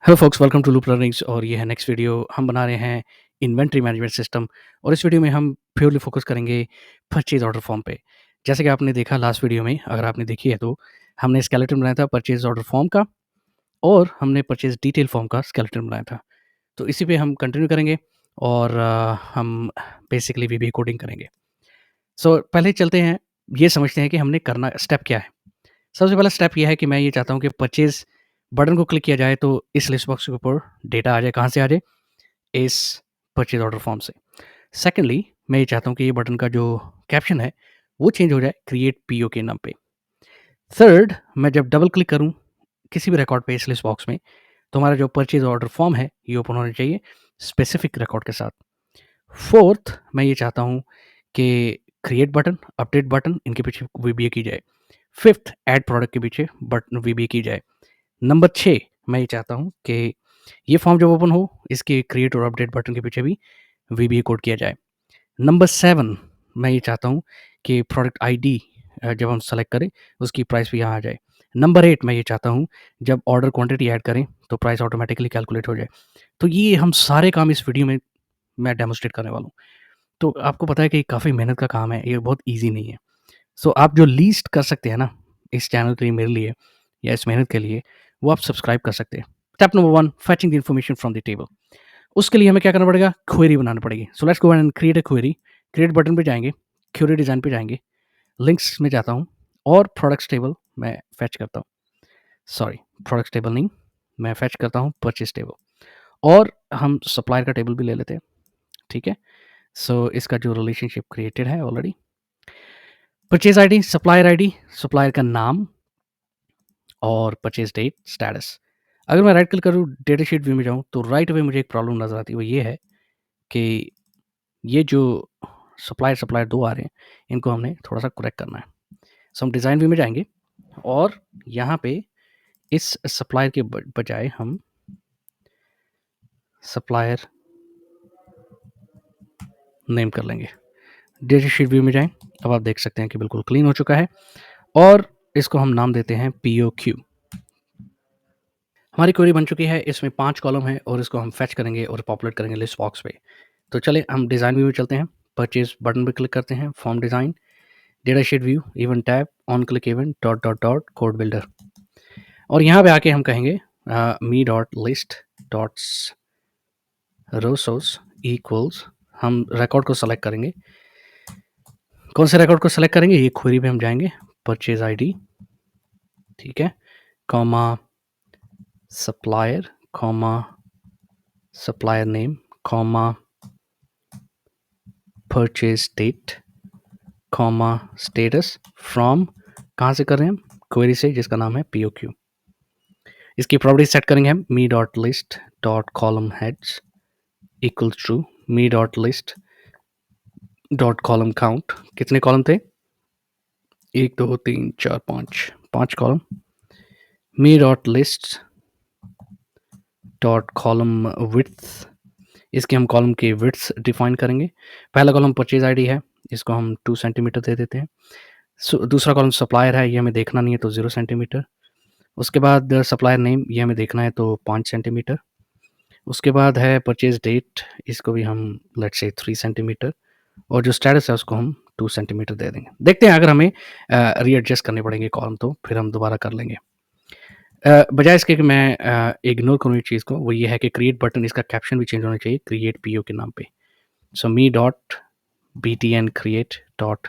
Hello folks, welcome to Loop Learnings और ये है नेक्स्ट वीडियो। हम बना रहे हैं इन्वेंट्री मैनेजमेंट सिस्टम और इस वीडियो में हम प्योरली फोकस करेंगे परचेज ऑर्डर फॉर्म पे। जैसे कि आपने देखा लास्ट वीडियो में, अगर आपने देखी है तो हमने स्केलेटन बनाया था परचेज ऑर्डर फॉर्म का और हमने परचेज डिटेल फॉर्म का स्केलेटन बनाया था। तो इसी पे हम कंटिन्यू करेंगे और हम बेसिकली वीबी कोडिंग करेंगे। सो पहले चलते हैं, ये समझते हैं कि हमने करना स्टेप क्या है। सबसे पहला स्टेप ये है कि मैं ये चाहता हूँ कि परचेज बटन को क्लिक किया जाए तो इस लिस्ट बॉक्स के ऊपर डेटा आ जाए। कहाँ से आ जाए? इस परचेज ऑर्डर फॉर्म से। सेकेंडली, मैं ये चाहता हूँ कि ये बटन का जो कैप्शन है वो चेंज हो जाए क्रिएट पीओ के नाम पे। थर्ड, मैं जब डबल क्लिक करूँ किसी भी रिकॉर्ड पे इस लिस्ट बॉक्स में, तो हमारा जो परचेज ऑर्डर फॉर्म है ये ओपन होना चाहिए स्पेसिफिक रिकॉर्ड के साथ। फोर्थ, मैं ये चाहता हूँ कि क्रिएट बटन, अपडेट बटन, इनके पीछे वीबीए की जाए। फिफ्थ, ऐड प्रोडक्ट के पीछे बटन वीबीए की जाए। नंबर 6, मैं ये चाहता हूँ कि ये फॉर्म जब ओपन हो, इसके क्रिएट और अपडेट बटन के पीछे भी वीबीए कोड किया जाए। नंबर 7, मैं ये चाहता हूँ कि प्रोडक्ट आईडी जब हम सेलेक्ट करें, उसकी प्राइस भी यहाँ आ जाए। नंबर 8, मैं ये चाहता हूँ जब ऑर्डर क्वांटिटी ऐड करें, तो प्राइस ऑटोमैटिकली कैलकुलेट हो जाए। तो ये हम सारे काम इस वीडियो में मैं डेमोन्स्ट्रेट करने वाला हूँ। तो आपको पता है कि काफ़ी मेहनत का काम है, ये बहुत ईज़ी नहीं है। सो आप जो लीस्ट कर सकते हैं ना, इस चैनल के लिए, मेरे लिए या इस मेहनत के लिए, वो आप सब्सक्राइब कर सकते हैं। Step number 1, fetching the information from the table. उसके लिए हमें क्या करना पड़ेगा? क्वेरी बनानी पड़ेगी। सो let's go and create a query. Create button पे जाएँगे, क्वेरी डिज़ाइन पे जाएँगे, लिंक्स में जाता हूँ और प्रोडक्ट्स टेबल मैं फेच करता हूँ। सॉरी, प्रोडक्ट्स टेबल नहीं, मैं फेच करता हूँ परचेज़ टेबल और हम सप्लायर का टेबल भी ले लेते हैं, ठीक है? सो इसका जो रिलेशनशिप क्रिएटेड है ऑलरेडी, परचेज़ आईडी, सप्लायर का नाम और परचेज़ डेट, स्टेटस। अगर मैं राइट क्लिक करूँ, डेटा शीट व्यू में जाऊँ, तो राइट अवे मुझे एक प्रॉब्लम नज़र आती है, वो ये है कि ये जो सप्लायर 2 आ रहे हैं, इनको हमने थोड़ा-सा करेक्ट करना है। सो हम डिज़ाइन व्यू में जाएँगे और यहाँ पे इस सप्लायर के बजाय हम सप्लायर नेम कर लेंगे। डेटा शीट व्यू में जाएँ, अब आप देख सकते हैं कि बिल्कुल क्लीन हो चुका है और इसको हम नाम देते हैं पीओक्यू। हमारी क्वेरी बन चुकी है, इसमें 5 कॉलम है और इसको हम फेच करेंगे और पॉपुलेट करेंगे लिस्ट बॉक्स पे। तो चलिए हम डिज़ाइन व्यू में चलते हैं, परचेज़ बटन पे क्लिक करते हैं, form design, data sheet view, event tab, on click event, dot dot dot code builder और यहाँ पे आके हम कहेंगे मी डॉट लिस्ट डॉट्स रोसोर्स इक्वल्स, हम रिकॉर्ड को सेलेक्ट करेंगे। कौन से रिकॉर्ड को सेलेक्ट करेंगे? ये क्वेरी पे हम जाएंगे, परचेज आईडी, ठीक है, comma supplier, comma supplier name, comma purchase date, comma status, from, कहाँ से कर रहे हैं हम? क्वेरी से, जिसका नाम है पीओक्यू। इसकी प्रॉपर्टी सेट करेंगे हम, me dot list dot column heads equals to me dot list dot column count. कितने कॉलम थे? 1 2 3 4 5 column. Me dot list dot column width, इसके हम कॉलम के विड्थ डिफाइन करेंगे। पहला कॉलम परचेज आईडी है, इसको हम 2 सेंटीमीटर दे देते हैं। दूसरा कॉलम सप्लायर है, ये हमें देखना नहीं है तो 0 सेंटीमीटर। उसके बाद सप्लायर नेम, ये हमें देखना है तो 5 सेंटीमीटर। उसके बाद है परचेज डेट, इसको भी हम लेट्स से 3 सेंटीमीटर और जो स्टेटस है उसको हम 2 सेंटीमीटर दे देंगे। देखते हैं, अगर हमें रीएडजस्ट करने पड़ेंगे कॉलम तो फिर हम दोबारा कर लेंगे। बजाय इसके कि मैं इग्नोर करूँ इस चीज़ को, वो ये है कि क्रिएट बटन, इसका कैप्शन भी चेंज होना चाहिए क्रिएट पीओ के नाम पे। So me dot btn create dot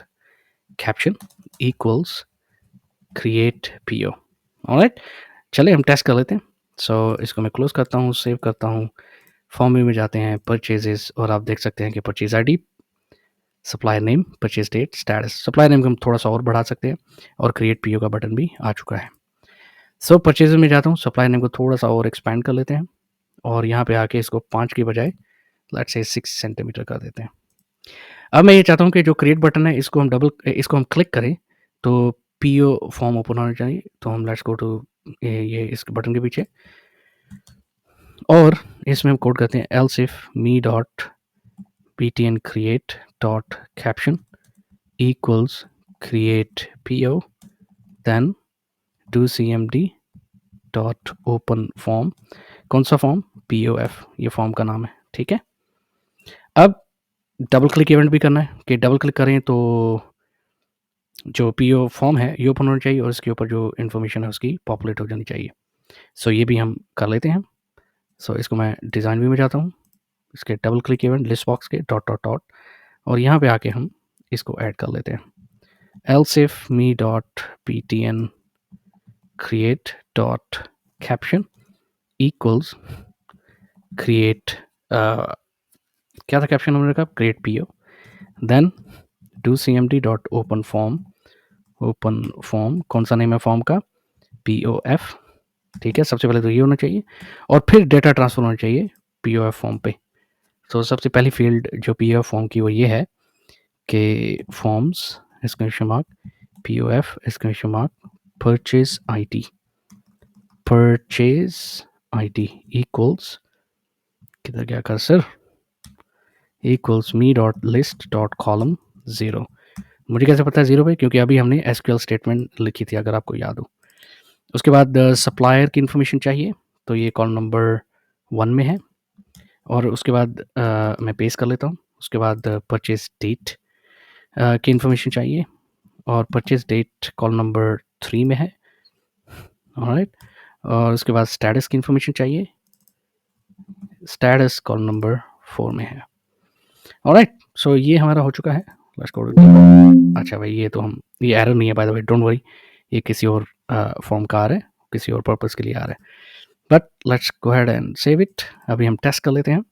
caption equals create po। Alright, चलिए हम टेस्ट कर लेते हैं। सो इसको मैं क्लोज करता हूँ, सेव करता हूँ, फॉर्म में जाते हैं, परचेजेस, और आप देख सकते हैं कि purchase ID, supplier name, purchase date, status. Supplier name को हम थोड़ा सा और बढ़ा सकते हैं और क्रिएट पीओ का बटन भी आ चुका है। सो परचेज में जाता हूँ, सप्लायर नेम को थोड़ा सा और एक्सपैंड कर लेते हैं और यहाँ पे आके इसको 5 की बजाय लेट्स से 6 सेंटीमीटर कर देते हैं। अब मैं ये चाहता हूँ कि जो क्रिएट बटन है, इसको हम क्लिक करें तो पीओ फॉर्म ओपन होना चाहिए। तो हम लेट्स गो टू ये इस बटन के पीछे और इसमें हम कोड करते हैं else if me dot btn create dot caption equals create po, then do cmd dot open form, कौन-सा फॉर्म? पीओएफ ये फॉर्म का नाम है, ठीक है? अब डबल क्लिक इवेंट भी करना है कि डबल क्लिक करें तो जो पीओ फॉर्म है ये ओपन होना चाहिए और इसके ऊपर जो इन्फॉर्मेशन है उसकी पॉपुलेट हो जानी चाहिए। सो ये भी हम कर लेते हैं। सो इसको मैं डिज़ाइन व्यू में जाता हूँ, इसके double click event list box के डॉट, डॉट, डॉट और यहाँ पे आके हम इसको ऐड कर लेते हैं। else if me dot ptn create dot caption equals create क्या था कैप्शन हमने रखा? create po then do cmd dot open form कौन सा नेम है फॉर्म का? pof, ठीक है? सबसे पहले तो ये होना चाहिए और फिर डेटा ट्रांसफर होना चाहिए pof फॉर्म पे। तो सबसे पहली फील्ड जो pof फॉर्म की वो ये है कि forms exclamation mark pof exclamation mark purchase id equals किधर गया cursor? equals me dot list dot column 0। मुझे कैसे पता है 0 पे? क्योंकि अभी हमने एसक्यूएल स्टेटमेंट लिखी थी अगर आपको याद हो। उसके बाद सप्लायर की इन्फॉर्मेशन चाहिए तो ये कॉलम नंबर 1 में है और उसके बाद मैं पेस्ट कर लेता हूँ। उसके बाद परचेज डेट की इन्फॉर्मेशन चाहिए और परचेज डेट कॉलम नंबर 3 में है, ऑलराइट। और उसके बाद स्टेटस की इन्फॉर्मेशन चाहिए, स्टेटस कॉलम नंबर 4 में है, ऑलराइट। सो ये हमारा हो चुका है। Let's go. अच्छा भाई ये एरर नहीं है by the way, don't worry, ये किसी और फॉर्म का आ रहा है, किसी और पर्पस के लिए आ रहा है, but let's go ahead and save it. अभी हम टेस्ट कर लेते हैं।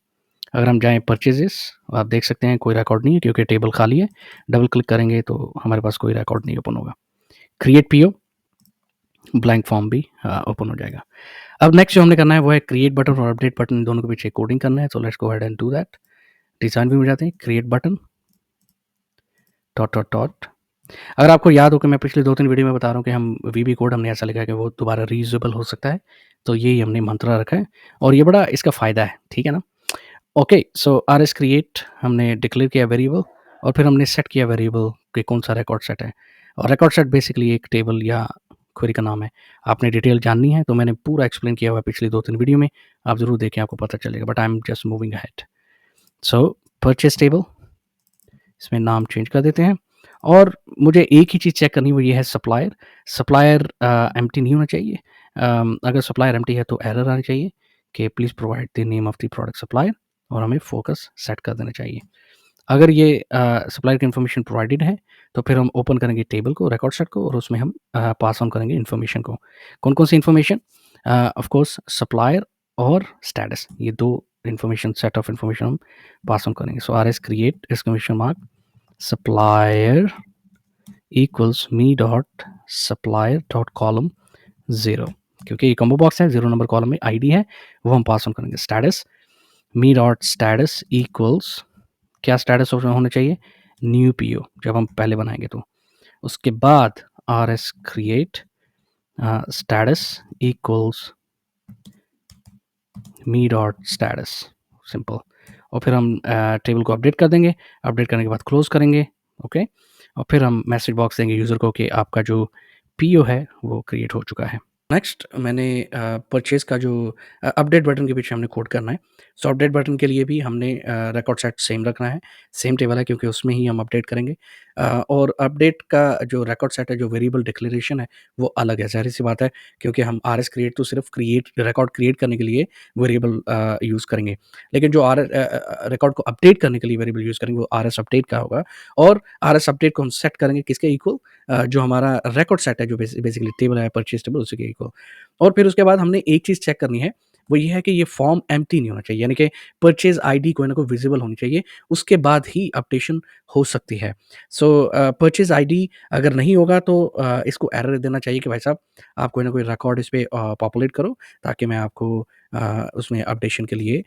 अगर हम जाएँ परचेजेस, आप देख सकते हैं कोई रिकॉर्ड नहीं है क्योंकि टेबल खाली है। डबल क्लिक करेंगे तो हमारे पास कोई रिकॉर्ड नहीं ओपन होगा। क्रिएट पीओ, ब्लैंक फॉर्म भी ओपन हो जाएगा। अब नेक्स्ट जो हमने करना है वो है क्रिएट बटन और अपडेट बटन, इन दोनों के पीछे कोडिंग करना है। सो let's go ahead and do that. Design view में जाते हैं, create button dot, dot, dot. अगर आपको याद हो कि मैं पिछले 2-3 वीडियो में बता रहा हूँ कि हम वीबी कोड हमने ऐसा लिखा है कि वो दोबारा रीयूजेबल हो सकता है, तो यही हमने मंत्रा रखा है और ये बड़ा इसका फ़ायदा है, ठीक है ना? ओके, सो आरएस क्रिएट हमने डिक्लेयर किया वेरिएबल और फिर हमने सेट किया वेरिएबल कि कौन सा रिकॉर्ड सेट है। और रिकॉर्ड सेट बेसिकली एक टेबल या क्वेरी का नाम है। आपने डिटेल जाननी है तो मैंने पूरा एक्सप्लेन किया हुआ है पिछली 2-3 वीडियो में, आप ज़रूर देखें, आपको पता चलेगा, but I am just moving ahead. So purchase table, इसमें नाम चेंज कर देते हैं और मुझे एक ही चीज़ चेक करनी है, वो ये है सप्लायर। सप्लायर एम्प्टी नहीं होना चाहिए। अगर सप्लायर एम्प्टी है तो एरर आनी चाहिए कि please provide the name of the product supplier और हमें फोकस सेट कर देना चाहिए। अगर ये सप्लायर की इन्फॉर्मेशन प्रोवाइडेड है तो फिर हम ओपन करेंगे टेबल को, रिकॉर्ड सेट को और उसमें हम पास ऑन करेंगे इन्फॉर्मेशन को। कौन-कौन सी इन्फॉर्मेशन? ऑफ कोर्स सप्लायर और स्टेटस, ये 2 इन्फॉर्मेशन, सेट ऑफ इन्फॉर्मेशन हम पास ऑन करेंगे। So RS create exclamation mark supplier equals me dot supplier dot column 0, क्योंकि ये कॉम्बो बॉक्स है, 0 नंबर कॉलम में आईडी है, वो हम पास ऑन करेंगे। स्टेटस मी डॉट स्टेटस इक्वल्स, क्या स्टेटस ऑप्शन होना चाहिए? न्यू पीओ, जब हम पहले बनाएंगे तो। उसके बाद R S create status equals me dot status, simple. और फिर हम टेबल को अपडेट कर देंगे। अपडेट करने के बाद क्लोज करेंगे, ओके। और फिर हम मैसेज बॉक्स देंगे यूज़र को कि आपका जो पीओ है वो क्रिएट हो चुका है। नेक्स्ट मैंने परचेज़ का जो अपडेट बटन के पीछे हमने कोड करना है। सो अपडेट बटन के लिए भी हमने रिकॉर्ड सेट सेम रखना है, सेम टेबल है क्योंकि उसमें ही हम अपडेट करेंगे। और अपडेट का जो रिकॉर्ड सेट है, जो वेरिएबल डिक्लेरेशन है, वो अलग है, ज़ाहिर-सी बात है, क्योंकि हम आरएस क्रिएट तो सिर्फ रिकॉर्ड क्रिएट करने के लिए वेरिएबल यूज़ करेंगे। लेकिन जो रिकॉर्ड को अपडेट करने के लिए वेरिएबल यूज़ करेंगे वो आरएस अपडेट का होगा और आरएस अपडेट को हम सेट करेंगे किसके इक्वल? जो हमारा रिकॉर्ड सेट है, जो बेसिकली टेबल है, परचेज़ टेबल, उसी के इक्वल। और फिर उसके बाद हमने एक चीज़ चेक करनी है, वो ये है कि ये फॉर्म एम्प्टी नहीं होना चाहिए, यानी कि परचेज़ आईडी कोई ना कोई विज़िबल होनी चाहिए, उसके बाद ही अपडेशन हो सकती है। सो परचेज़ आईडी अगर नहीं होगा तो इसको एरर देना चाहिए कि भाई साहब आप कोई ना कोई रिकॉर्ड इस पे पॉपुलेट करो ताकि मैं आपको उसमें अपडेशन के लिए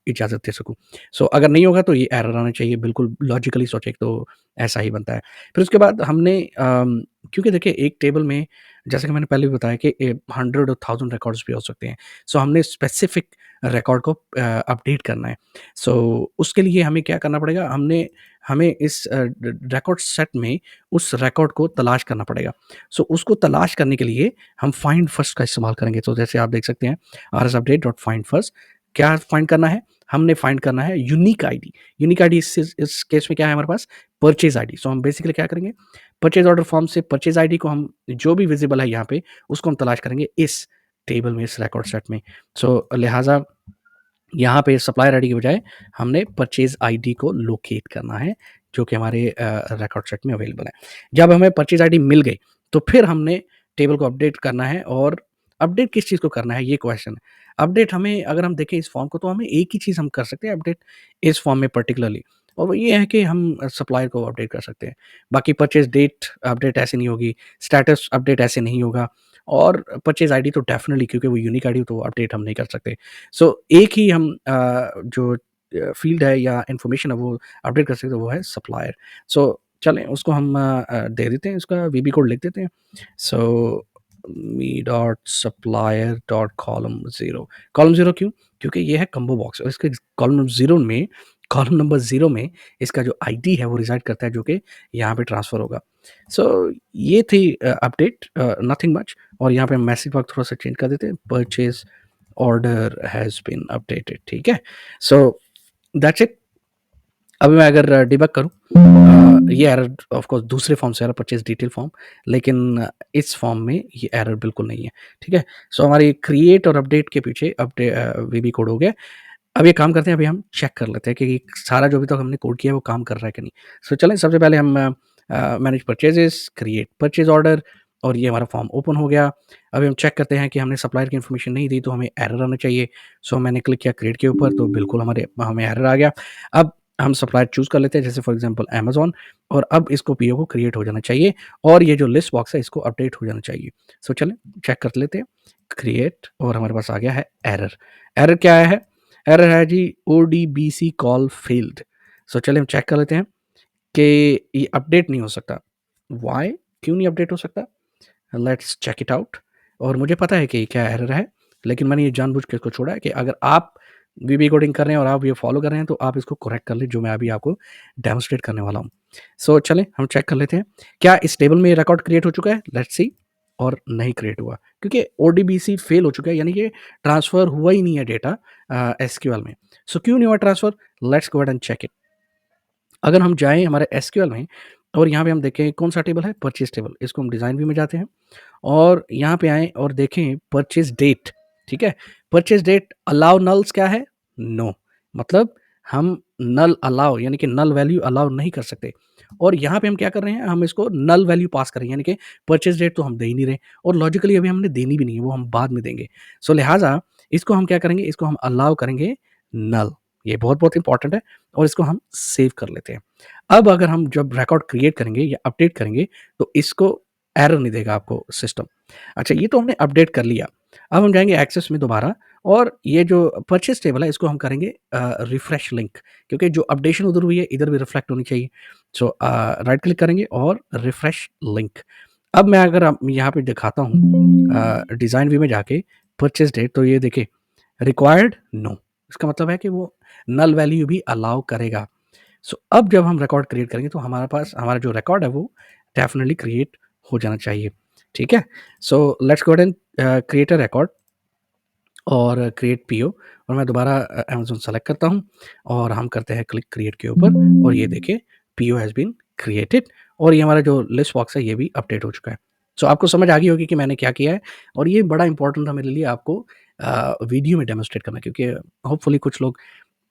इजाज़त दे सकूँ। सो अगर नहीं होगा तो ये एरर आना चाहिए, बिल्कुल लॉजिकली सोचें तो ऐसा ही बनता है। फिर उसके बाद हमने क्योंकि देखिए एक टेबल में जैसे कि मैंने पहले भी बताया कि 100 और 1000 रिकॉर्ड्स भी हो सकते हैं। सो हमने स्पेसिफिक रिकॉर्ड को अपडेट करना है। सो उसके लिए हमें क्या करना पड़ेगा, हमें इस रिकॉर्ड सेट में उस रिकॉर्ड को तलाश करना पड़ेगा। सो उसको तलाश करने के लिए हम फाइंड फर्स्ट का इस्तेमाल करेंगे। तो जैसे आप देख सकते हैं rsupdate.findFirst, क्या फाइंड करना है? हमने फाइंड करना है यूनिक आईडी। यूनिक आईडी इस केस में क्या है हमारे पास? Purchase ID. सो हम बेसिकली क्या करेंगे, परचेज़ ऑर्डर फॉर्म से परचेज़ आईडी को हम जो भी विज़िबल है यहाँ पे, उसको हम तलाश करेंगे इस टेबल में, इस रिकॉर्ड सेट में। सो लिहाज़ा यहाँ पे सप्लायर आईडी की बजाय हमने परचेज़ आईडी को लोकेट करना है, जो कि हमारे रिकॉर्ड सेट में अवेलेबल है। जब हमें परचेज़ आईडी मिल गई, तो फिर हमने टेबल को अपडेट करना है, और अपडेट किस चीज़ को करना है, ये क्वेश्चन है। अपडेट हमें, अगर हम देखें इस फॉर्म को, तो हमें एक ही चीज़ हम कर सकते हैं अपडेट इस फॉर्म में पर्टिकुलरली, और वो ये है कि हम सप्लायर को अपडेट कर सकते हैं। बाकी परचेज़ डेट अपडेट ऐसे नहीं होगी, स्टेटस अपडेट ऐसे नहीं होगा, और परचेज़ आईडी तो डेफ़िनिटली, क्योंकि वो यूनिक आईडी, तो अपडेट हम नहीं कर सकते। सो एक ही हम जो फ़ील्ड है या इन्फॉर्मेशन है वो अपडेट कर सकते हैं, वो है सप्लायर। सो चलें उसको हम दे देते हैं, इसका वीबी कोड लिख देते हैं। So me dot supplier dot column zero. Column zero क्यों? क्योंकि ये है कॉम्बो बॉक्स, और इसके कॉलम नंबर ज़ीरो में इसका जो आईडी है वो रिज़ाइड करता है, जो कि यहाँ पे ट्रांसफ़र होगा। सो ये थी अपडेट, नथिंग मच। और यहाँ पे हम मैसेज बॉक्स थोड़ा-सा चेंज कर देते हैं, purchase order has been updated, ठीक है? So that's it. अभी मैं अगर डिबग करूँ, ये एरर ऑफ कोर्स दूसरे फॉर्म से आ रहा है, परचेज़ डिटेल फॉर्म, लेकिन इस फॉर्म में ये एरर बिल्कुल नहीं है, ठीक है? सो हमारी क्रिएट और अपडेट के पीछे वीबी कोड हो गया। अब ये काम करते हैं, अभी हम चेक कर लेते हैं कि सारा जो अभी तक हमने कोड किया है वो काम कर रहा है कि नहीं। सो चलें, सबसे पहले हम मैनेज परचेज़ेज़, क्रिएट परचेज़ ऑर्डर, और ये हमारा फॉर्म ओपन हो गया। अभी हम चेक करते हैं कि हमने सप्लायर की इन्फॉर्मेशन नहीं दी, तो हमें एरर आना चाहिए। सो मैंने क्लिक किया क्रिएट के ऊपर, तो बिल्कुल हमें एरर आ गया। अब हम सप्लायर चूज़ कर लेते हैं, जैसे फॉर एग्ज़ाम्पल अमेज़न, और अब इसको पीओ को क्रिएट हो जाना चाहिए, और ये जो लिस्ट बॉक्स है इसको अपडेट हो जाना चाहिए। सो चलें चेक कर लेते हैं, क्रिएट, और हमारे पास आ गया है एरर। एरर क्या आया है? एरर है जी ओडीबीसी कॉल फेल्ड। सो चलिए हम चेक कर लेते हैं कि ये अपडेट नहीं हो सकता। व्हाई? क्यों नहीं अपडेट हो सकता? Let's check it out. और मुझे पता है कि क्या एरर है, लेकिन मैंने ये जानबूझ के इसको छोड़ा है कि अगर आप वीबी कोडिंग कर रहे हैं और आप ये फॉलो कर रहे हैं, तो आप इसको करेक्ट कर लें, जो मैं अभी आपको डेमोन्स्ट्रेट करने वाला हूँ। सो चलें हम चेक कर लेते हैं, क्या इस टेबल में रिकॉर्ड क्रिएट हो चुका है? Let's see. और नहीं क्रिएट हुआ, क्योंकि ओडीबीसी फेल हो चुका है, यानी कि ट्रांसफ़र हुआ ही नहीं है डेटा एसक्यूएल में। सो क्यों नहीं हुआ transfer? Let's go ahead and check it. अगर हम जाएँ हमारे एसक्यूएल में, और यहाँ पे हम देखें कौन-सा टेबल है? Purchase table. इसको हम डिज़ाइन व्यू में जाते हैं, और यहाँ पे आएँ और देखें परचेज़ डेट, ठीक है? परचेज़ डेट अलाउ नल्स क्या है? नो। मतलब हम नल अलाउ, यानी कि नल वैल्यू अलाउ नहीं कर सकते, और यहाँ पे हम क्या कर रहे हैं? हम इसको नल वैल्यू पास कर रहे हैं, यानी कि परचेज़ डेट तो हम दे ही नहीं रहे, और लॉजिकली अभी हमने देनी भी नहीं है, वो हम बाद में देंगे। सो लिहाज़ा इसको हम क्या करेंगे? इसको हम अलाउ करेंगे नल। ये बहुत-बहुत इम्पोर्टेंट है, और इसको हम सेव कर लेते हैं। अब अगर हम जब रिकॉर्ड क्रिएट करेंगे या अपडेट करेंगे, तो इसको एरर नहीं देगा आपको सिस्टम। अच्छा, ये तो हमने अपडेट कर लिया। अब हम जाएँगे एक्सेस में दोबारा, और ये जो परचेज़ टेबल है इसको हम करेंगे रिफ्रेश लिंक, क्योंकि जो अपडेशन उधर हुई है इधर भी रिफ्लेक्ट होनी चाहिए। सो राइट क्लिक करेंगे और रिफ्रेश लिंक। अब मैं अगर आप यहाँ पे दिखाता हूँ डिज़ाइन व्यू में जाके परचेज़ डेट, तो ये देखिए रिक्वायर्ड नो, इसका मतलब है कि वो नल वैल्यू भी अलाउ करेगा। सो अब जब हम रिकॉर्ड क्रिएट करेंगे, तो हमारे पास हमारा जो रिकॉर्ड है वो डेफ़िनिटली क्रिएट हो जाना चाहिए, ठीक है? सो let's go ahead and create a record, और क्रिएट पीओ, और मैं दोबारा अमेज़न सेलेक्ट करता हूँ, और हम करते हैं क्लिक क्रिएट के ऊपर, और ये देखिए पीओ हैज़ बीन क्रिएटेड, और ये हमारा जो लिस्ट बॉक्स है ये भी अपडेट हो चुका है। सो आपको समझ आ गई होगी कि मैंने क्या किया है, और ये बड़ा इंपॉर्टेंट था मेरे लिए आपको वीडियो में डेमोन्स्ट्रेट करना, क्योंकि होपफुली कुछ लोग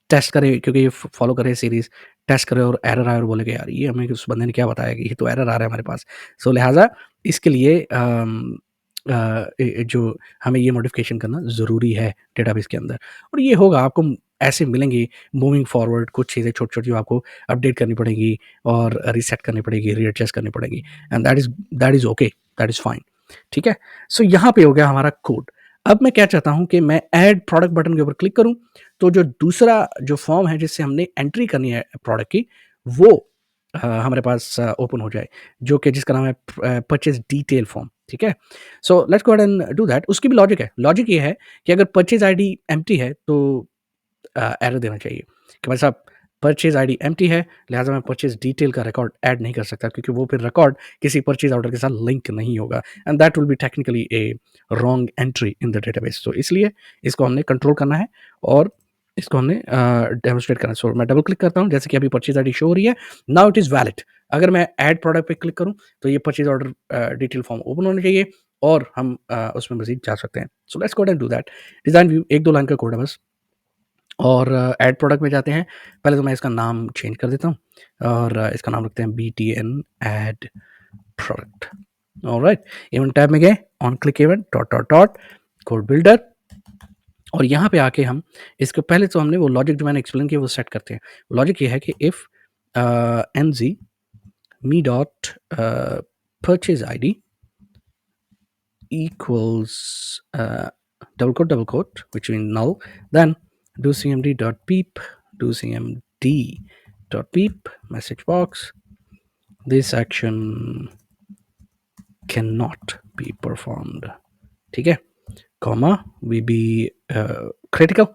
टेस्ट करें, क्योंकि ये फॉलो करें सीरीज़, टेस्ट करें और एरर आए और बोले कि यार ये हमें उस बंदे ने क्या बताया कि ये तो एरर आ रहा है हमारे पास। सो लिहाज़ा इसके लिए जो हमें ये मॉडिफ़िकेशन करना ज़रूरी है डेटाबेस के अंदर, और ये होगा आपको ऐसे मिलेंगी मूविंग फॉरवर्ड, कुछ चीज़ें छोटी-छोटी जो आपको अपडेट करनी पड़ेंगी, और रीसेट करनी पड़ेगी, रीएडजस्ट करनी पड़ेगी, and that is okay, that is fine, ठीक है? सो यहाँ पे हो गया हमारा कोड। अब मैं क्या चाहता हूँ कि मैं ऐड प्रोडक्ट बटन के ऊपर क्लिक करूँ, तो जो दूसरा जो फॉर्म है जिससे हमने एंट्री करनी है प्रोडक्ट की, वो हमारे पास ओपन हो जाए, जो कि जिसका नाम है परचेज़ डिटेल फॉर्म, ठीक है? सो let's go ahead and do that. उसकी भी लॉजिक है। लॉजिक ये है कि अगर परचेज़ आईडी एम्प्टी है तो एरर देना चाहिए कि भाई साहब परचेज़ आईडी एम्प्टी है, लिहाज़ा मैं परचेज़ डिटेल का रिकॉर्ड ऐड नहीं कर सकता क्योंकि वो फिर रिकॉर्ड किसी परचेज़ ऑर्डर के साथ लिंक नहीं होगा and that will be technically A wrong entry in the database. तो इसलिए इसको हमने कंट्रोल करना है और इसको हमने डेमोंस्ट्रेट करना है। सो मैं डबल क्लिक करता हूँ, जैसे कि अभी परचेज़ आईडी शो हो रही है, नाउ इट इज़ वैलिड। अगर मैं ऐड प्रोडक्ट पे क्लिक करूँ, तो ये purchase order detail form open होना चाहिए और हम उसमें मज़ीद जा सकते हैं। So let's go and do that. Design view 1-2 line का कोड है बस। और ऐड प्रोडक्ट में जाते हैं। पहले तो मैं इसका नाम चेंज कर देता हूँ और इसका नाम रखते हैं BTN add product. Alright, event tab में गए, on click event dot dot dot code builder, और यहाँ पे आके हम इसको पहले तो हमने वो लॉजिक जो मैंने एक्सप्लेन किया वो सेट करते हैं। लॉजिक ये है कि if NG me dot purchase ID equals double quote, which means null, then do cmd dot beep, do cmd dot beep message box, this action cannot be performed, ठीक है, comma vb critical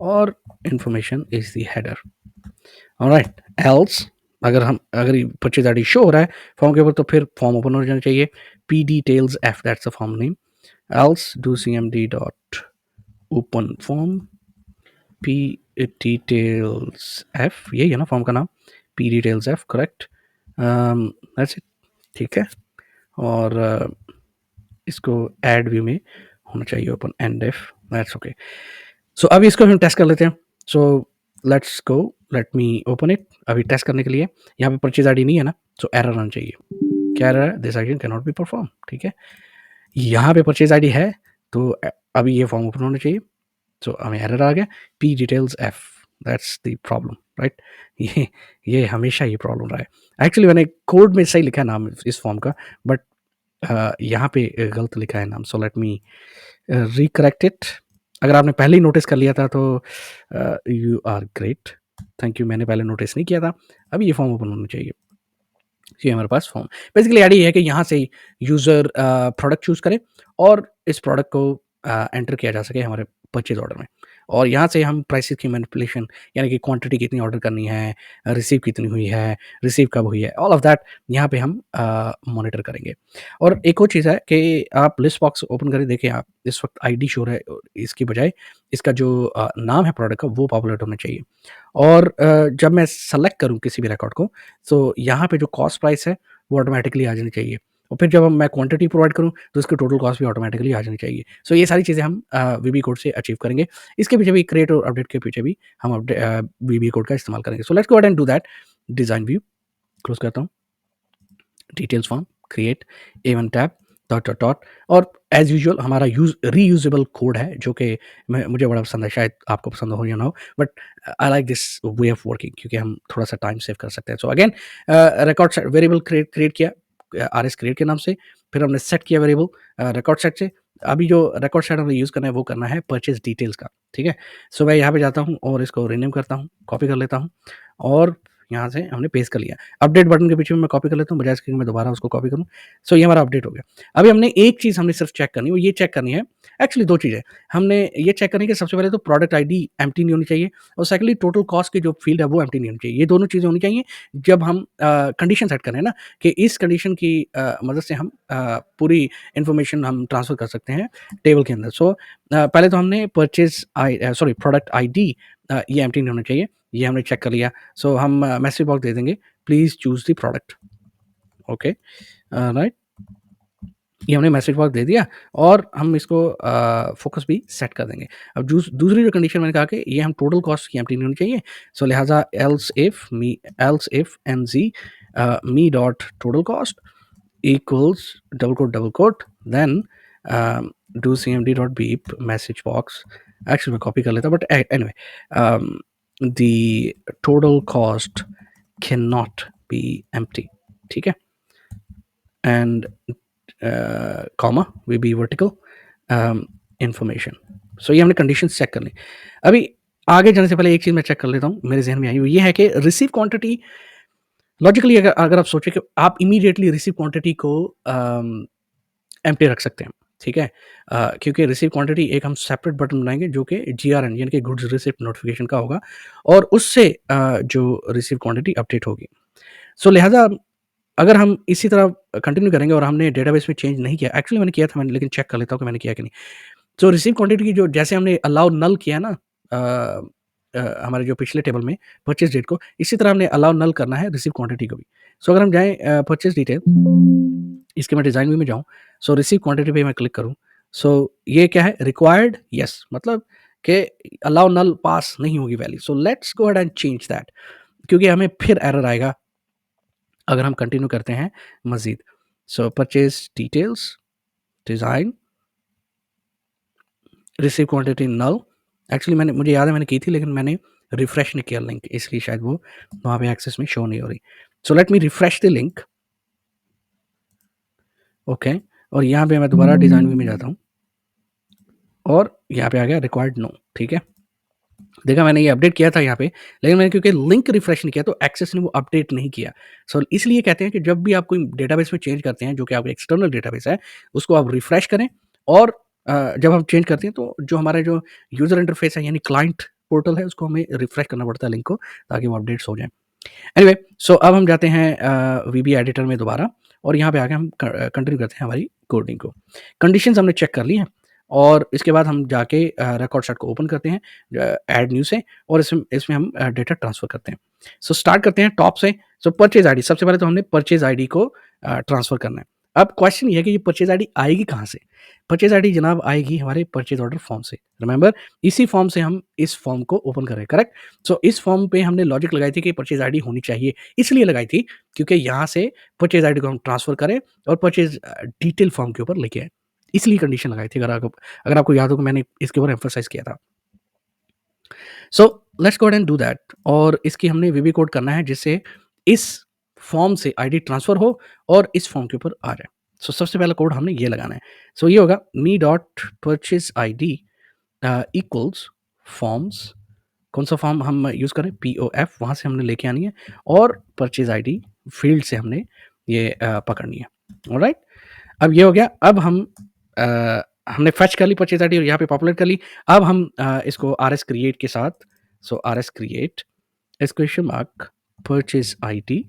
और information is the header. Alright, else अगर ये purchase ID show हो रहा है form के ऊपर तो फिर फॉर्म ओपन हो जाना चाहिए, p details f, that's the form name, else do cmd dot open form, p details f, यही है ना फॉर्म का नाम, p details f, correct, that's it, ठीक है। और इसको ऐड व्यू में होना चाहिए open and F, that's okay. So अभी इसको हम टेस्ट कर लेते हैं। So let's go, let me open it. अभी टेस्ट करने के लिए यहाँ पे परचेज आईडी नहीं है ना, सो एरर आना चाहिए। क्या एरर है? This action can not be perform, ठीक है। यहाँ पे परचेज आईडी है तो अभी ये फॉर्म ओपन होना चाहिए। सो हमें एरर आ गया, P details F, that's the problem, right. ये हमेशा ये प्रॉब्लम रहा है। एक्चुअली मैंने कोड में सही लिखा है नाम इस फॉर्म का, बट यहाँ पे गलत लिखा है नाम। So let me recorrect it. अगर आपने पहले ही नोटिस कर लिया था तो you are great, thank you. मैंने पहले नोटिस नहीं किया था। अभी ये फॉर्म ओपन होना चाहिए। ये हमारे पास फॉर्म बेसिकली आईडी है कि यहाँ से यूज़र प्रोडक्ट चूज़ करे और इस प्रोडक्ट को एंटर किया जा सके हमारे परचेज ऑर्डर में, और यहाँ से हम प्राइसेस की मैनिपुलेशन, यानी कि क्वांटिटी कितनी ऑर्डर करनी है, रिसीव कितनी हुई है, रिसीव कब हुई है, ऑल ऑफ दैट यहाँ पे हम मॉनिटर करेंगे। और एक और चीज़ है कि आप लिस्ट बॉक्स ओपन करके देखें, आप इस वक्त आईडी शो है, इसकी बजाय इसका जो नाम है प्रोडक्ट का वो पॉपुलेट होना चाहिए। और जब मैं सेलेक्ट करूँ किसी भी रिकॉर्ड को, तो यहाँ पे जो कॉस्ट प्राइस है वो ऑटोमेटिकली आ जानी चाहिए, और फिर जब मैं क्वांटिटी प्रोवाइड करूँ तो उसकी टोटल कॉस्ट भी ऑटोमेटिकली आ जानी चाहिए। सो ये सारी चीज़ें हम वीबी कोड से अचीव करेंगे। इसके पीछे भी, क्रिएट और अपडेट के पीछे भी हम वीबी कोड का इस्तेमाल करेंगे। सो let's go ahead and do that. Design view close करता हूँ, details form, create, A1 tab, dot dot dot, और एज यूजुअल हमारा रीयूजेबल कोड है जो कि मुझे बड़ा पसंद है, शायद आपको पसंद हो या ना हो, but I like this way of working क्योंकि हम थोड़ा सा टाइम सेव कर सकते हैं। So again record set variable create किया आर एस क्रिएट के नाम से, फिर हमने सेट किया वेरिएबल रिकॉर्ड सेट से। अभी जो रिकॉर्ड सेट हमें यूज़ करना है वो करना है परचेज डिटेल्स का, ठीक है। सो मैं यहाँ पे जाता हूँ और इसको रीनेम करता हूँ, कॉपी कर लेता हूँ और यहाँ से हमने पेस्ट कर लिया। अपडेट बटन के पीछे मैं कॉपी कर लेता हूँ, बजाय इसके मैं दोबारा उसको कॉपी करूँ। सो ये हमारा अपडेट हो गया। अभी हमने एक चीज़ हमने सिर्फ चेक करनी है, वो ये चेक करनी है, एक्चुअली 2 चीज़ें। हमने ये चेक करनी है कि सबसे पहले तो प्रोडक्ट आईडी एम्प्टी नहीं होनी चाहिए, और सेकंडली टोटल कॉस्ट की जो फील्ड है वो एम्प्टी नहीं होनी चाहिए। ये दोनों चीज़ें होनी चाहिए जब हम कंडीशन सेट कर रहे हैं ना, कि इस कंडीशन की मदद से हम पूरी इन्फॉर्मेशन हम ट्रांसफ़र कर सकते हैं टेबल के अंदर। सो पहले तो हमने प्रोडक्ट आईडी ये एम्प्टी नहीं होना चाहिए, ये हमने चेक कर लिया। सो हम मैसेज बॉक्स दे देंगे, please choose the product, okay, right. ये हमने मैसेज बॉक्स दे दिया और हम इसको फोकस भी सेट कर देंगे। अब दूसरी जो कंडीशन मैंने कहा कि ये हम टोटल कॉस्ट की एम्प्टी नहीं होनी चाहिए, सो लिहाजा else if NG me dot total cost equals double quote then do cmd dot beep message box, actually मैं कॉपी कर लेता, but anyway the total cost cannot be empty, ठीक है, and comma will be vertical information. So ये हमने condition check कर ली। अभी आगे जाने से पहले एक चीज़ मैं चेक कर लेता हूँ, मेरे जहन में आई, वो ये है कि रिसीव क्वांटिटी लॉजिकली अगर आप सोचें कि आप इमीडिएटली रिसीव क्वांटिटी को एम्प्टी रख सकते हैं, ठीक है? क्योंकि रिसीव क्वांटिटी एक हम सेपरेट बटन बनाएँगे जो कि जीआरएन यानी कि गुड्स रिसिप्ट नोटिफ़िकेशन का होगा और उससे जो रिसीव क्वांटिटी अपडेट होगी। सो लिहाज़ा अगर हम इसी तरह कंटिन्यू करेंगे और हमने डेटाबेस में चेंज नहीं किया, एक्चुअली मैंने किया था, मैंने लेकिन चेक कर लेता हूँ कि मैंने किया कि नहीं। तो रिसीव क्वांटिटी की जो जैसे हमने अलाउ नल किया ना हमारे जो पिछले टेबल में परचेज़ डेट को, इसी तरह हमने अलाउ नल करना है रिसीव क्वांटिटी को भी। सो अगर हम जाएँ परचेज़ डिटेल, इसके मैं डिज़ाइन व्यू में जाऊँ, सो रिसीव क्वांटिटी पे मैं क्लिक करूँ, सो ये क्या है रिक्वायर्ड येस मतलब कि अलाउ नल पास नहीं होगी value. So let's go ahead and change that क्योंकि हमें फिर एरर आएगा अगर हम कंटिन्यू करते हैं मज़ीद। So purchase details, design, receive quantity null. Actually मैंने मुझे याद है मैंने की थी लेकिन मैंने रिफ्रेश नहीं किया लिंक इसलिए शायद वो वहाँ पे एक्सेस में शो नहीं हो रही। सो let me refresh the link. Okay और यहाँ पे मैं दोबारा डिज़ाइन व्यू में जाता हूँ और यहाँ पे आ गया रिक्वायर्ड नो, ठीक है? देखा मैंने ये अपडेट किया था यहाँ पे, लेकिन मैंने क्योंकि लिंक रिफ्रेश नहीं किया तो एक्सेस ने वो अपडेट नहीं किया। सो इसलिए कहते हैं कि जब भी आप कोई डेटाबेस में चेंज करते हैं जो कि आपका एक्सटर्नल डेटाबेस है, उसको आप रिफ्रेश करें और जब हम चेंज करते हैं तो जो हमारा जो यूज़र इंटरफेस है यानी क्लाइंट पोर्टल है उसको हमें रिफ्रेश करना पड़ता है लिंक को ताकि वो अपडेट्स हो जाएँ। एनीवे सो अब हम जाते हैं वीबी एडिटर में दोबारा और यहाँ पे आके हम कंटिन्यू करते हैं हमारी कोडिंग को। कंडीशंस हमने चेक कर ली हैं और इसके बाद हम जाके रिकॉर्ड सेट को ओपन करते हैं ऐड न्यू से और इसमें इसमें हम डेटा ट्रांसफ़र करते हैं। सो स्टार्ट करते हैं टॉप से। सो परचेज़ आईडी सबसे पहले तो हमने परचेज़ आईडी को ट्रांसफ़र करना है। अब क्वेश्चन ये है कि ये परचेज़ आईडी आएगी कहाँ से? परचेज़ आईडी जनाब आएगी हमारे परचेज़ ऑर्डर फॉर्म से। रिमेंबर इसी फॉर्म से हम इस फॉर्म को ओपन कर रहे हैं, करेक्ट? सो इस फॉर्म पे हमने लॉजिक लगाई थी कि परचेज़ आईडी होनी चाहिए, इसलिए लगाई थी क्योंकि यहाँ से परचेज़ आईडी को हम ट्रांसफ़र करें और परचेज़ डिटेल फॉर्म के ऊपर लेके आएँ। इसलिए कंडीशन लगाई थी अगर आपको याद हो कि मैंने इसके ऊपर एम्फसाइज़ किया था। सो let's go ahead and do that और इसकी हमने वीबी कोड करना है जिससे इस फॉर्म से आईडी ट्रांसफ़र हो और इस फॉर्म के ऊपर आ जाए। सो सबसे पहला कोड हमने ये लगाना है। सो ये होगा me dot purchase ID equals forms कौन-सा फॉर्म हम यूज़ करें? पीओएफ वहाँ से हमने लेके आनी है और परचेज़ आईडी फ़ील्ड से हमने ये पकड़नी है। ऑलराइट? अब ये हो गया, अब हम हमने फेच कर ली परचेज़ आईडी और यहाँ पे पॉपुलेट कर ली। अब हम इसको आरएस क्रिएट के साथ so RS create exclamation mark purchase ID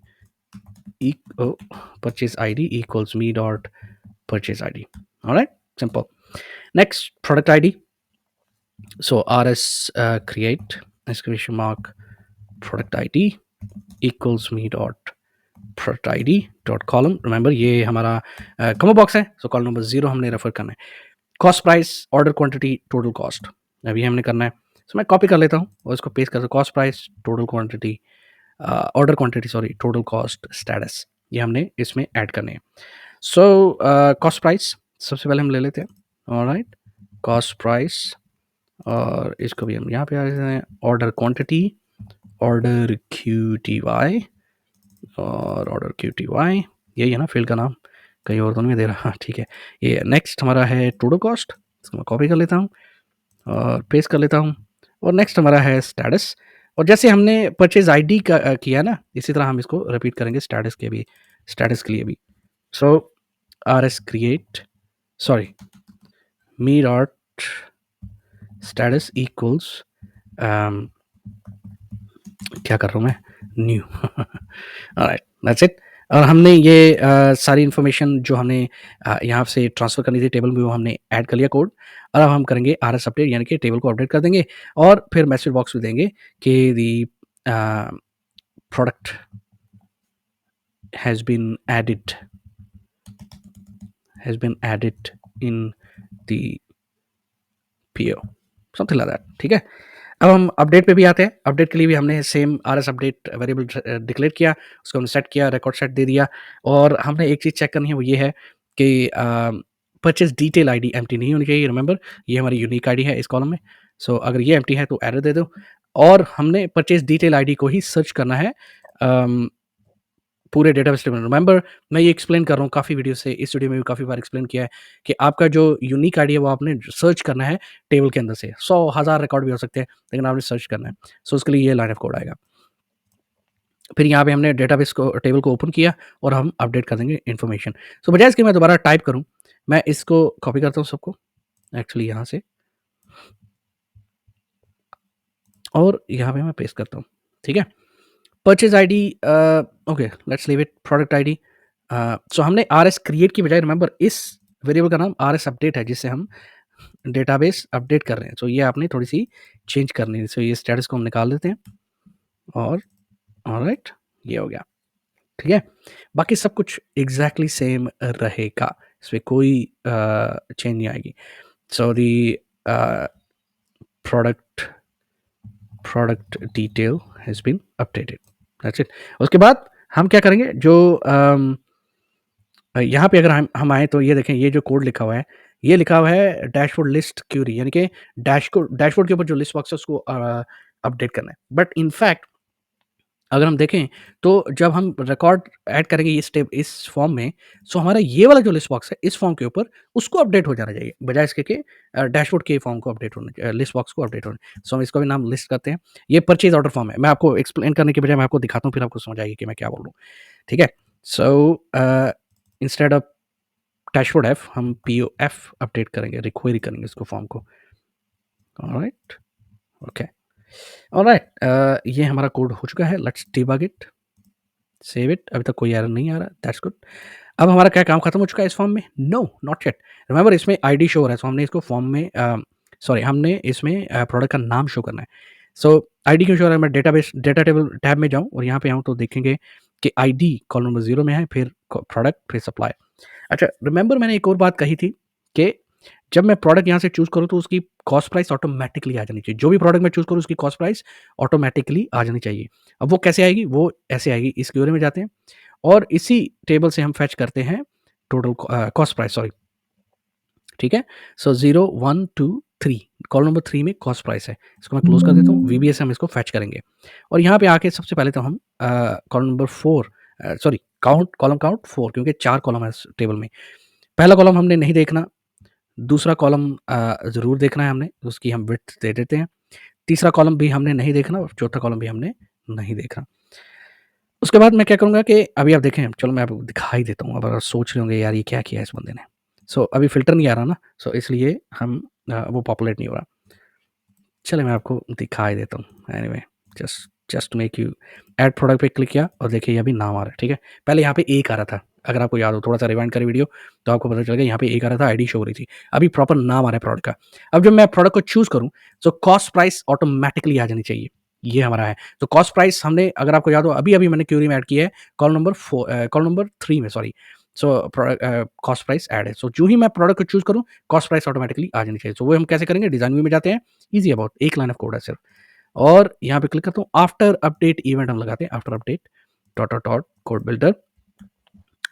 इक ओ purchase ID equals me dot purchase ID. Alright? Simple. Next product ID so RS create exclamation mark product id equals me dot product id dot column remember ये हमारा comma box है सो column number 0 हमने refer करना है। Cost price order quantity total cost अभी हमने करना है। सो मैं कॉपी कर लेता हूँ और इसको पेस्ट करता हूँ cost price total quantity order quantity sorry total cost status ये हमने इसमें ऐड करने हैं। सो कॉस्ट प्राइस सबसे पहले हम ले लेते हैं ऑलराइट कॉस्ट प्राइस और इसको भी हम यहाँ पे आ जाते हैं ऑर्डर क्वांटिटी ऑर्डर QTY और ऑर्डर QTY यही है ना फील्ड का नाम कहीं और तो नहीं दे रहा ठीक है। ये नेक्स्ट हमारा है टोटल कॉस्ट इसको मैं कॉपी कर लेता हूँ और पेस्ट कर लेता हूँ और नेक्स्ट हमारा है स्टेटस और जैसे हमने परचेज आईडी का किया ना इसी तरह हम इसको रिपीट करेंगे स्टेटस के लिए भी। सो are S create sorry me dot status equals क्या कर रहा हूँ मैं न्यू ऑलराइट दैट्स इट और हमने ये सारी इन्फॉर्मेशन जो हमने यहाँ से ट्रांसफ़र करनी थी टेबल में वो हमने ऐड कर लिया कोड और अब हम करेंगे आरएस अपडेट यानी कि टेबल को अपडेट कर देंगे और फिर मैसेज बॉक्स में देंगे कि the product has been added in the PO something like that ठीक है। अब हम अपडेट पे भी आते हैं। अपडेट के लिए भी हमने same RS update variable declare किया, उसको हमने सेट किया, रिकॉर्ड सेट दे दिया और हमने एक चीज़ चेक करनी है वो ये है कि परचेज़ डिटेल आईडी एम्प्टी नहीं होनी चाहिए। रिमेंबर ये हमारी यूनिक आईडी है इस कॉलम में। सो अगर ये एम्प्टी है तो एरर दे दो और हमने परचेज़ डिटेल आईडी को ही सर्च करना है पूरे डेटाबेस में। रिमेंबर मैं ये एक्सप्लेन कर रहा हूँ काफ़ी वीडियो से, इस वीडियो में भी काफ़ी बार एक्सप्लेन किया है कि आपका जो यूनिक आईडी है वो आपने सर्च करना है टेबल के अंदर से। 100,000 रिकॉर्ड भी हो सकते हैं, लेकिन आपने सर्च करना है। सो उसके लिए ये लाइन ऑफ कोड आएगा। फिर यहाँ पे हमने डेटाबेस को टेबल को ओपन किया और हम अपडेट कर देंगे इन्फॉर्मेशन। सो बजाय इसके मैं दोबारा टाइप करूँ मैं इसको कॉपी करता हूँ सबको, एक्चुअली यहाँ से, और यहाँ पे मैं पेस्ट करता हूँ, ठीक है। Purchase ID, okay let's leave it, product ID. So हमने आरएस क्रिएट की बजाय रिमेंबर इस वेरिएबल का नाम आरएस अपडेट है, जिससे हम डेटाबेस अपडेट कर रहे हैं। सो ये आपने थोड़ी सी चेंज करनी है। सो ये स्टेटस को हम निकाल देते हैं, और ऑलराइट, ये हो गया, ठीक है। बाकी सब कुछ एग्जैक्टली सेम रहेगा, इसमें कोई चेंज नहीं आएगी। So the product product detail has been updated, that's it. उसके बाद हम क्या करेंगे, जो यहाँ पे अगर हम आए तो ये देखें, ये जो कोड लिखा हुआ है, ये लिखा हुआ है डैशबोर्ड लिस्ट क्यूरी, यानी कि डैशबोर्ड के ऊपर जो लिस्ट बॉक्स है उसको अपडेट करना है। बट इनफैक्ट अगर हम देखें तो जब हम रिकॉर्ड ऐड करेंगे इस फॉर्म में, सो हमारा ये वाला जो लिस्ट बॉक्स है इस फॉर्म के ऊपर, उसको अपडेट हो जाना चाहिए, बजाय इसके कि डैशबोर्ड के फॉर्म को अपडेट होने, लिस्ट बॉक्स को अपडेट होने। सो हम इसका भी नाम लिस्ट करते हैं। ये परचेज ऑर्डर फॉर्म है, मैं आपको एक्सप्लेन करने के बजाय मैं आपको दिखाता हूँ, फिर आपको समझ आएगी कि मैं क्या बोल रहा हूँ, ठीक है। So instead of dashboard F हम POF अपडेट करेंगे, रिक्वेरी करेंगे इसको, फॉर्म को, ऑलराइट, ओके, ऑलराइट। ये हमारा कोड हो चुका है, let's debug it, save it. अभी तक कोई एरर नहीं आ रहा, दैट्स गुड। अब हमारा क्या काम खत्म हो चुका है इस फॉर्म में? No, not yet. रिमेंबर इसमें आईडी शो हो रहा है, सो हमने इसको फॉर्म में सॉरी हमने इसमें प्रोडक्ट का नाम शो करना है। सो आईडी क्यों शो हो रहा है? मैं डेटा टेबल टैब में जाऊँ और यहाँ पे आऊँ तो देखेंगे कि आईडी कॉलम नंबर 0 में है, फिर प्रोडक्ट, फिर सप्लाई। अच्छा, रिमेंबर मैंने एक और बात कही थी कि जब मैं प्रोडक्ट यहाँ से चूज़ करूँ तो उसकी कॉस्ट प्राइस ऑटोमैटिकली आ जानी चाहिए। जो भी प्रोडक्ट मैं चूज़ करूँ उसकी कॉस्ट प्राइस ऑटोमैटिकली आ जानी चाहिए। अब वो कैसे आएगी? वो ऐसे आएगी, इस क्वेरी में जाते हैं और इसी टेबल से हम फेच करते हैं टोटल कॉस्ट प्राइस, सॉरी, ठीक है। सो 0 1 2 3 कॉलम नंबर 3 में कॉस्ट प्राइस है, इसको मैं क्लोज कर देता हूँ। VBA से हम इसको फेच करेंगे और यहाँ पे आके सबसे पहले तो हम column number 4, sorry column count 4, क्योंकि 4 कॉलम है इस टेबल में। पहला कॉलम हमने नहीं देखना, दूसरा कॉलम ज़रूर देखना है हमने, उसकी हम विड्थ दे देते हैं। तीसरा कॉलम भी हमने नहीं देखना और चौथा कॉलम भी हमने नहीं देखना। उसके बाद मैं क्या करूँगा कि अभी आप देखें, चलो मैं आपको दिखा ही देता हूँ। अब आप सोच रहे होंगे यार ये क्या किया है इस बंदे ने। सो अभी फ़िल्टर नहीं आ रहा ना, सो इसलिए हम वो पॉपुलेट नहीं हो रहा। चलिए मैं आपको दिखा ही देता हूँ। Anyway, just make you add product पे क्लिक किया और देखिए ये अभी नाम आ रहा है, ठीक है। पहले यहाँ पे एक आ रहा था, अगर आपको याद हो, थोड़ा सा रिवाइंड करें वीडियो तो आपको पता चलेगा, यहाँ पे एक आ रहा था, आईडी शो हो रही थी। अभी प्रॉपर नाम आ रहा है प्रोडक्ट का। अब जब मैं प्रोडक्ट को चूज़ करूँ तो कॉस्ट प्राइस ऑटोमैटिकली आ जानी चाहिए, ये हमारा है। तो कॉस्ट प्राइस हमने, अगर आपको याद हो, अभी मैंने क्वेरी में ऐड किया है कॉलम नंबर 3 में, sorry. So cost price add है। सो जो ही मैं प्रोडक्ट को चूज़ करूँ कॉस्ट प्राइस ऑटोमैटिकली आ जानी चाहिए। तो वो हम कैसे करेंगे? डिज़ाइन व्यू में जाते हैं, ईज़ी अबाउट, एक लाइन ऑफ कोड है सिर्फ, और यहाँ पे क्लिक करता हूँ। आफ्टर अपडेट इवेंट हम लगाते हैं, after update dot dot dot code builder,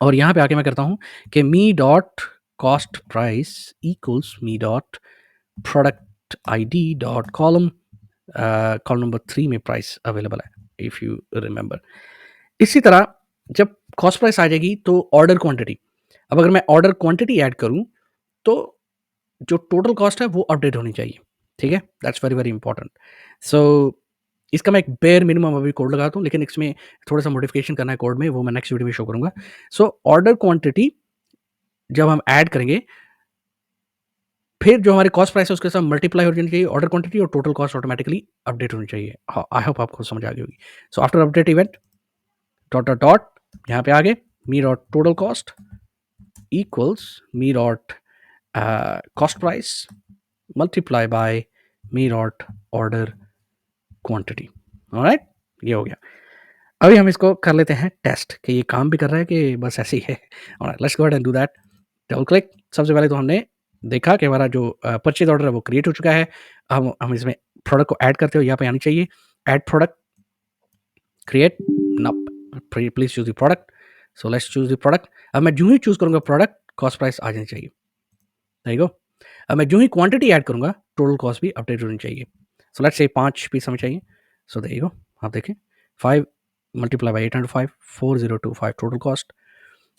और यहाँ पे आके मैं करता हूँ कि me dot cost price equals me dot product ID dot column number 3 में प्राइस अवेलेबल है, इफ़ यू रिमेंबर। इसी तरह जब कॉस्ट प्राइस आ जाएगी तो ऑर्डर क्वांटिटी, अब अगर मैं ऑर्डर क्वांटिटी ऐड करूँ तो जो टोटल कॉस्ट है वो अपडेट होनी चाहिए, ठीक है। That's very very important. So इसका मैं एक बेयर मिनिमम अभी कोड लगाता हूँ, लेकिन इसमें थोड़ा सा मॉडिफिकेशन करना है कोड में, वो मैं नेक्स्ट वीडियो में शो करूँगा। सो ऑर्डर क्वांटिटी जब हम ऐड करेंगे, फिर जो हमारी कॉस्ट प्राइस है उसके साथ मल्टीप्लाई हो जानी चाहिए ऑर्डर क्वांटिटी, और टोटल कॉस्ट ऑटोमेटिकली अपडेट होनी चाहिए। आई होप आपको समझ आ गई होगी। So after update event dot dot dot, यहाँ पे आगे me dot total cost equals me dot cost price multiply by me dot order quantity, alright, ये हो गया। अभी हम इसको कर लेते हैं टेस्ट कि ये काम भी कर रहा है कि बस ऐसे ही है। Alright, let's go ahead and do that. Double click. सबसे पहले तो हमने देखा कि हमारा जो परचेज ऑर्डर है वो क्रिएट हो चुका है। हम इसमें प्रोडक्ट को ऐड करते हो, यहाँ पे आनी चाहिए add product, create, now please choose the product. So let's choose the product. अब मैं जो ही चूज करूंगा प्रोडक्ट, कॉस्ट प्राइस आ जानी चाहिए, देयर यू गो। अब मैं जो ही क्वांटिटी ऐड करूंगा टोटल कॉस्ट भी अपडेट होनी चाहिए। सो लेट्स से 5 पीस हमें चाहिए। सो देयर यू गो, आप देखें 5 मल्टीप्लाई बाई 805, 4025 टोटल कॉस्ट।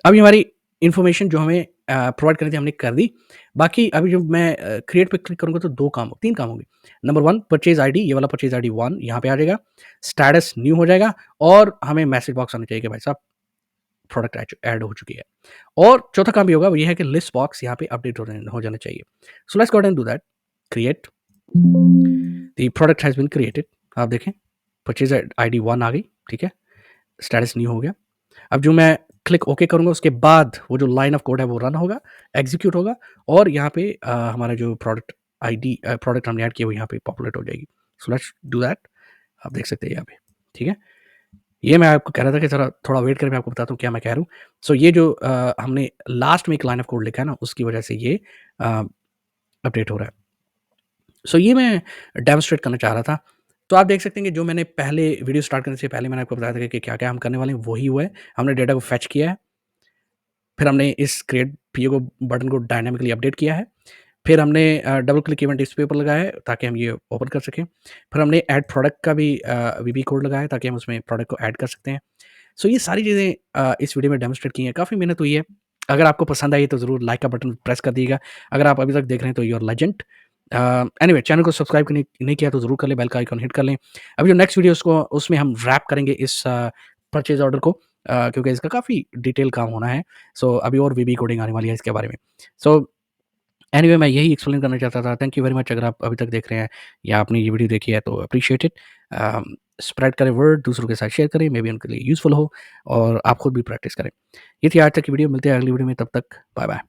अभी हमारी इन्फॉर्मेशन जो हमें प्रोवाइड करनी थी हमने कर दी। बाकी अभी जब मैं क्रिएट पे क्लिक करूँगा तो 3 काम होंगे। नंबर 1 परचेज़ आईडी, ये वाला परचेज़ आईडी 1 यहाँ पे आ जाएगा, स्टेटस न्यू हो जाएगा और हमें मैसेज बॉक्स आना चाहिए कि भाई साहब प्रोडक्ट ऐड हो चुकी है। और चौथा काम ये होगा वो ये है कि लिस्ट बॉक्स यहाँ पे अपडेट हो जाना चाहिए। So let's go and do that. Create the product has been created. आप देखें परचेज आईडी 1 आ गई, ठीक है, स्टेटस न्यू हो गया। अब जो मैं क्लिक ओके करूँगा उसके बाद वो जो लाइन ऑफ कोड है वो रन होगा, एग्जीक्यूट होगा और यहाँ पे हमारा जो प्रोडक्ट आईडी प्रोडक्ट हमने ऐड किया वो यहाँ पे पॉपुलेट हो जाएगी। So let's do that. आप देख सकते हैं यहाँ पे, ठीक है। ये मैं आपको कह रहा था कि ज़रा थोड़ा वेट करें, मैं आपको बताता हूँ क्या मैं कह रहा हूँ। सो ये जो हमने लास्ट में एक लाइन ऑफ कोड लिखा है ना, उसकी वजह से ये अ, अपडेट हो रहा है। सो ये मैं डेमोन्स्ट्रेट करना चाह रहा था। तो आप देख सकते हैं कि जो मैंने पहले वीडियो स्टार्ट करने से पहले मैंने आपको बताया था कि क्या-क्या हम करने वाले हैं, वही हुआ है। हमने डेटा को फेच किया है, फिर हमने इस क्रिएट पीओ को बटन को डायनामिकली अपडेट किया है। फिर हमने डबल क्लिक इवेंट इस पे ऊपर लगाया है ताकि हम ये ओपन कर सकें। फिर हमने ऐड प्रोडक्ट का भी वीबी कोड लगाया है ताकि हम उसमें प्रोडक्ट को ऐड कर सकते हैं। सो ये सारी चीज़ें इस वीडियो में डेमोन्स्ट्रेट की हैं, काफ़ी मेहनत हुई है। अगर आपको पसंद आई है तो ज़रूर लाइक का बटन प्रेस कर दीजिएगा। अगर आप अभी तक देख रहे हैं तो you are legend. Anyway channel को सब्सक्राइब नहीं किया तो ज़रूर कर लें, बेल का आइकन हिट कर लें। अभी जो नेक्स्ट वीडियो उसमें हम रैप करेंगे इस परचेज़ ऑर्डर को, क्योंकि इसका काफ़ी डिटेल काम होना है। सो अभी और वीबी कोडिंग आने वाली है इसके बारे में। सो एनीवे मैं यही एक्सप्लेन करना चाहता था। Thank you very much. अगर आप अभी तक देख रहे हैं या आपने ये वीडियो देखी है तो अप्रिशिएट इट। स्प्रेड करें वर्ड, दूसरों के साथ शेयर करें, मे बी उनके लिए यूज़फुल हो और आप खुद भी प्रैक्टिस करें। ये थी आज तक की वीडियो, मिलते हैं अगली वीडियो में, तब तक बाय बाय।